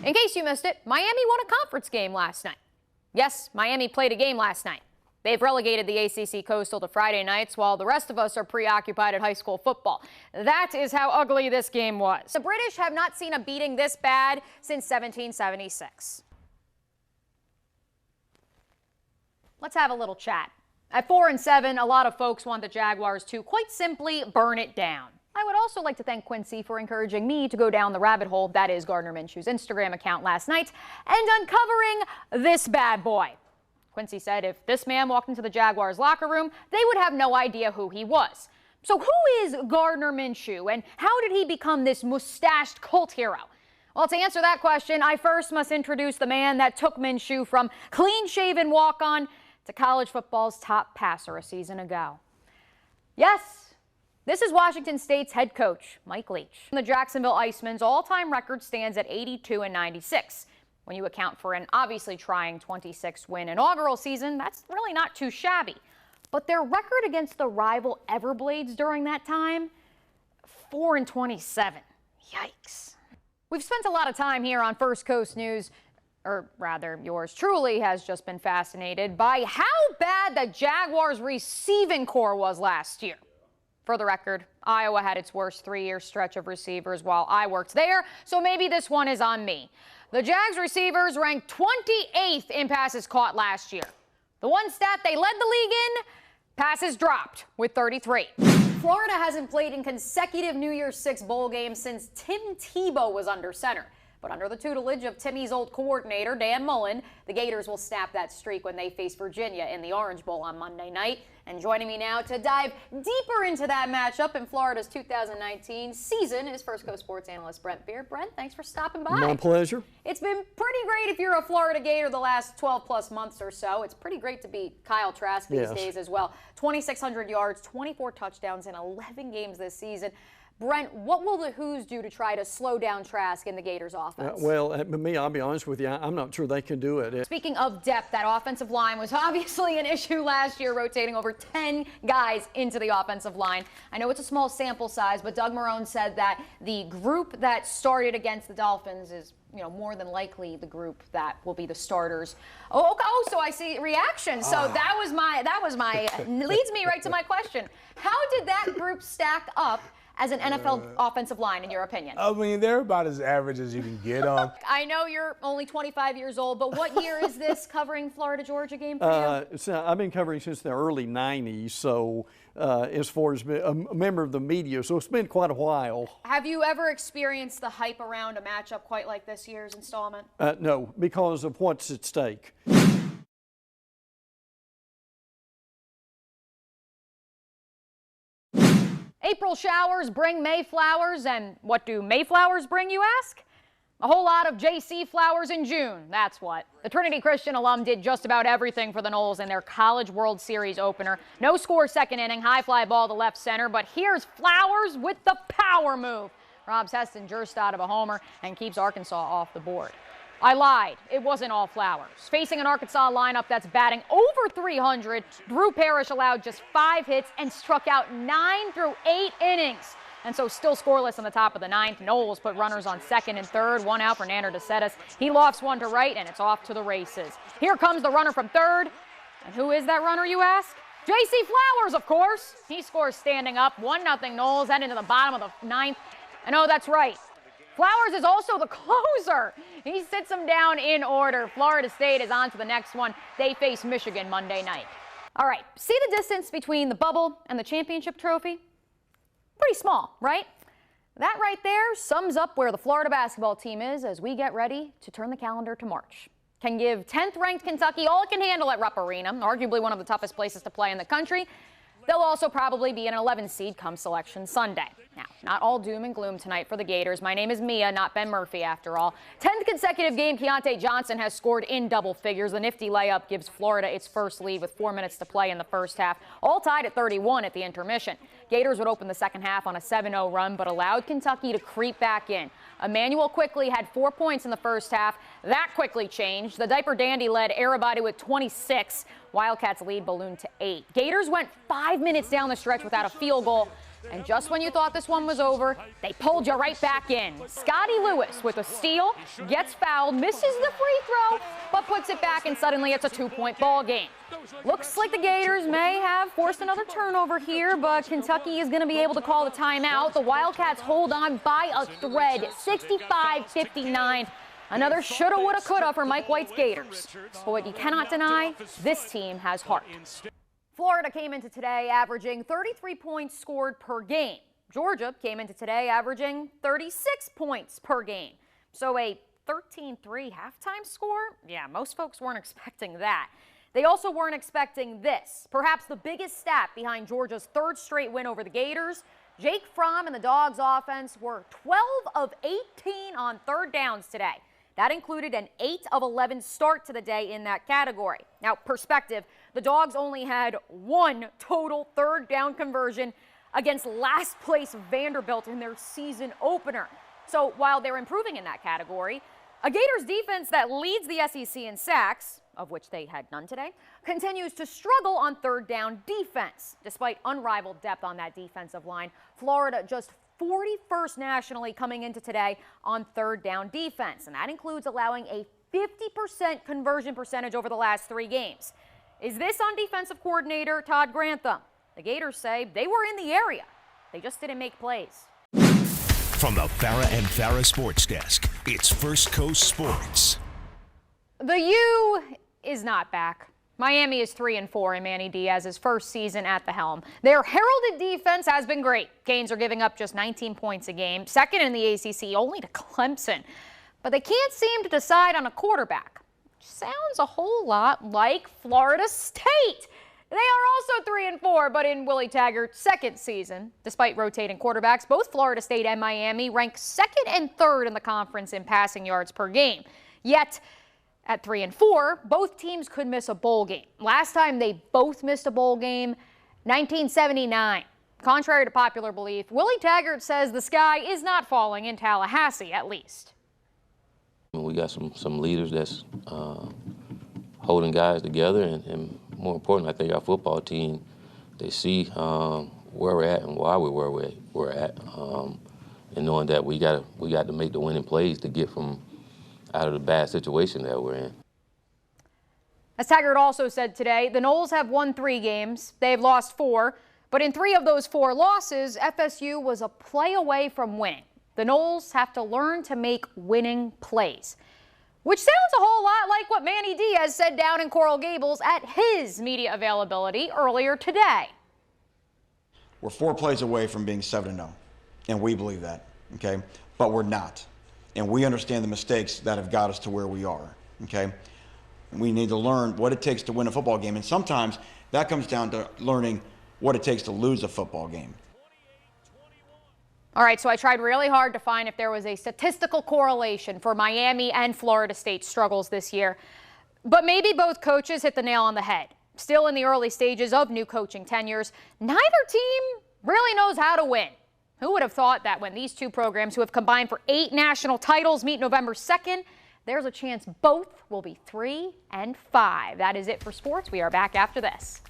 In case you missed it, Miami won a conference game last night. Yes, Miami played a game last night. They've relegated the ACC Coastal to Friday nights while the rest of us are preoccupied at high school football. That is how ugly this game was. The British have not seen a beating this bad since 1776. Let's have a little chat. At 4-7, a lot of folks want the Jaguars to quite simply burn it down. I would also like to thank Quincy for encouraging me to go down the rabbit hole that is Gardner Minshew's Instagram account last night and uncovering this bad boy. Quincy said if this man walked into the Jaguars locker room, they would have no idea who he was. So who is Gardner Minshew and how did he become this mustached cult hero? Well, to answer that question, I first must introduce the man that took Minshew from clean-shaven walk-on to college football's top passer a season ago. Yes. This is Washington State's head coach, Mike Leach. The Jacksonville Icemen's all-time record stands at 82-96. When you account for an obviously trying 26-win inaugural season, that's really not too shabby. But their record against the rival Everblades during that time, 4-27. Yikes. We've spent a lot of time here on First Coast News, or rather, yours truly has just been fascinated by how bad the Jaguars' receiving core was last year. For the record, Iowa had its worst 3-year stretch of receivers while I worked there, so maybe this one is on me. The Jags receivers ranked 28th in passes caught last year. The one stat they led the league in, passes dropped with 33. Florida hasn't played in consecutive New Year's Six bowl games since Tim Tebow was under center. But under the tutelage of Timmy's old coordinator, Dan Mullen, the Gators will snap that streak when they face Virginia in the Orange Bowl on Monday night. And joining me now to dive deeper into that matchup in Florida's 2019 season is First Coast Sports analyst Brent Beard. Brent, thanks for stopping by. My pleasure. It's been pretty great if you're a Florida Gator the last 12-plus months or so. It's pretty great to beat Kyle Trask these days as well. 2,600 yards, 24 touchdowns in 11 games this season. Brent, what will the Who's do to try to slow down Trask in the Gators offense? I'll be honest with you, I'm not sure they can do it. Speaking of depth, that offensive line was obviously an issue last year, rotating over 10 guys into the offensive line. I know it's a small sample size, but Doug Marrone said that the group that started against the Dolphins is more than likely the group that will be the starters. So I see reaction. So that was my leads me right to my question. How did that group stack up as an NFL offensive line, in your opinion? I mean, they're about as average as you can get them. I know you're only 25 years old, but what year is this covering Florida-Georgia game for you? So I've been covering since the early 90s, so as far as a member of the media, so it's been quite a while. Have you ever experienced the hype around a matchup quite like this year's installment? No, because of what's at stake. April showers bring May flowers, and what do Mayflowers bring, you ask? A whole lot of JC flowers in June, that's what. The Trinity Christian alum did just about everything for the Noles in their College World Series opener. No score second inning, high fly ball to left center, but here's Flowers with the power move. Robs Heston just out of a homer and keeps Arkansas off the board. I lied. It wasn't all Flowers. Facing an Arkansas lineup that's batting over 300, Drew Parrish allowed just 5 hits and struck out 9 through 8 innings. And so still scoreless in the top of the 9th. Noles put runners on second and third, one out for Nander DeCetis. He lofts one to right, and it's off to the races. Here comes the runner from third. And who is that runner, you ask? JC Flowers, of course. He scores standing up, 1-0 Noles, head into the bottom of the 9th. And oh, that's right. Flowers is also the closer. He sits them down in order. Florida State is on to the next one. They face Michigan Monday night. All right, see the distance between the bubble and the championship trophy? Pretty small, right? That right there sums up where the Florida basketball team is as we get ready to turn the calendar to March. Can give 10th-ranked Kentucky all it can handle at Rupp Arena, arguably one of the toughest places to play in the country. They'll also probably be an 11 seed come Selection Sunday. Now, not all doom and gloom tonight for the Gators. My name is Mia, not Ben Murphy, after all. 10th consecutive game, Keontae Johnson has scored in double figures. The nifty layup gives Florida its first lead with 4 minutes to play in the first half, all tied at 31 at the intermission. Gators would open the second half on a 7-0 run, but allowed Kentucky to creep back in. Emmanuel quickly had 4 points in the first half. That quickly changed. The Diaper Dandy led Arabadi with 26. Wildcats lead ballooned to 8. Gators went 5 minutes down the stretch without a field goal. And just when you thought this one was over, they pulled you right back in. Scotty Lewis with a steal, gets fouled, misses the free throw, but puts it back, and suddenly it's a 2-point ball game. Looks like the Gators may have forced another turnover here, but Kentucky is going to be able to call the timeout. The Wildcats hold on by a thread, 65-59. Another shoulda, woulda, coulda for Mike White's Gators. But what you cannot deny, this team has heart. Florida came into today averaging 33 points scored per game. Georgia came into today averaging 36 points per game. So a 13-3 halftime score? Yeah, most folks weren't expecting that. They also weren't expecting this. Perhaps the biggest stat behind Georgia's third straight win over the Gators. Jake Fromm and the Dogs offense were 12 of 18 on third downs today. That included an 8 of 11 start to the day in that category. Now, perspective, the Dogs only had one total third down conversion against last place Vanderbilt in their season opener. So while they're improving in that category, a Gators defense that leads the SEC in sacks, of which they had none today, continues to struggle on third down defense. Despite unrivaled depth on that defensive line, Florida just 41st nationally coming into today on third down defense, and that includes allowing a 50% conversion percentage over the last 3 games. Is this on defensive coordinator Todd Grantham? The Gators say they were in the area. They just didn't make plays. From the Farrah and Farrah Sports Desk, it's First Coast Sports. The U is not back. Miami is 3-4 in Manny Diaz's first season at the helm. Their heralded defense has been great. Canes are giving up just 19 points a game, second in the ACC only to Clemson. But they can't seem to decide on a quarterback. Sounds a whole lot like Florida State. They are also 3-4, but in Willie Taggart's second season. Despite rotating quarterbacks, both Florida State and Miami rank second and third in the conference in passing yards per game. Yet, at 3-4, both teams could miss a bowl game. Last time they both missed a bowl game, 1979. Contrary to popular belief, Willie Taggart says the sky is not falling in Tallahassee, at least. We got some leaders that's holding guys together, and more important, I think our football team, they see where we're at and why we're where we're at, and knowing that we got to make the winning plays to get from out of the bad situation that we're in. As Taggart also said today, the Noles have won 3 games. They've lost 4, but in 3 of those 4 losses, FSU was a play away from winning. The Noles have to learn to make winning plays, which sounds a whole lot like what Manny Diaz said down in Coral Gables at his media availability earlier today. We're 4 plays away from being 7-0, and we believe that, okay? But we're not. And we understand the mistakes that have got us to where we are, okay? We need to learn what it takes to win a football game, and sometimes that comes down to learning what it takes to lose a football game. All right, so I tried really hard to find if there was a statistical correlation for Miami and Florida State's struggles this year. But maybe both coaches hit the nail on the head. Still in the early stages of new coaching tenures, neither team really knows how to win. Who would have thought that when these two programs, who have combined for 8 national titles, meet November 2nd, there's a chance both will be 3-5. That is it for sports. We are back after this.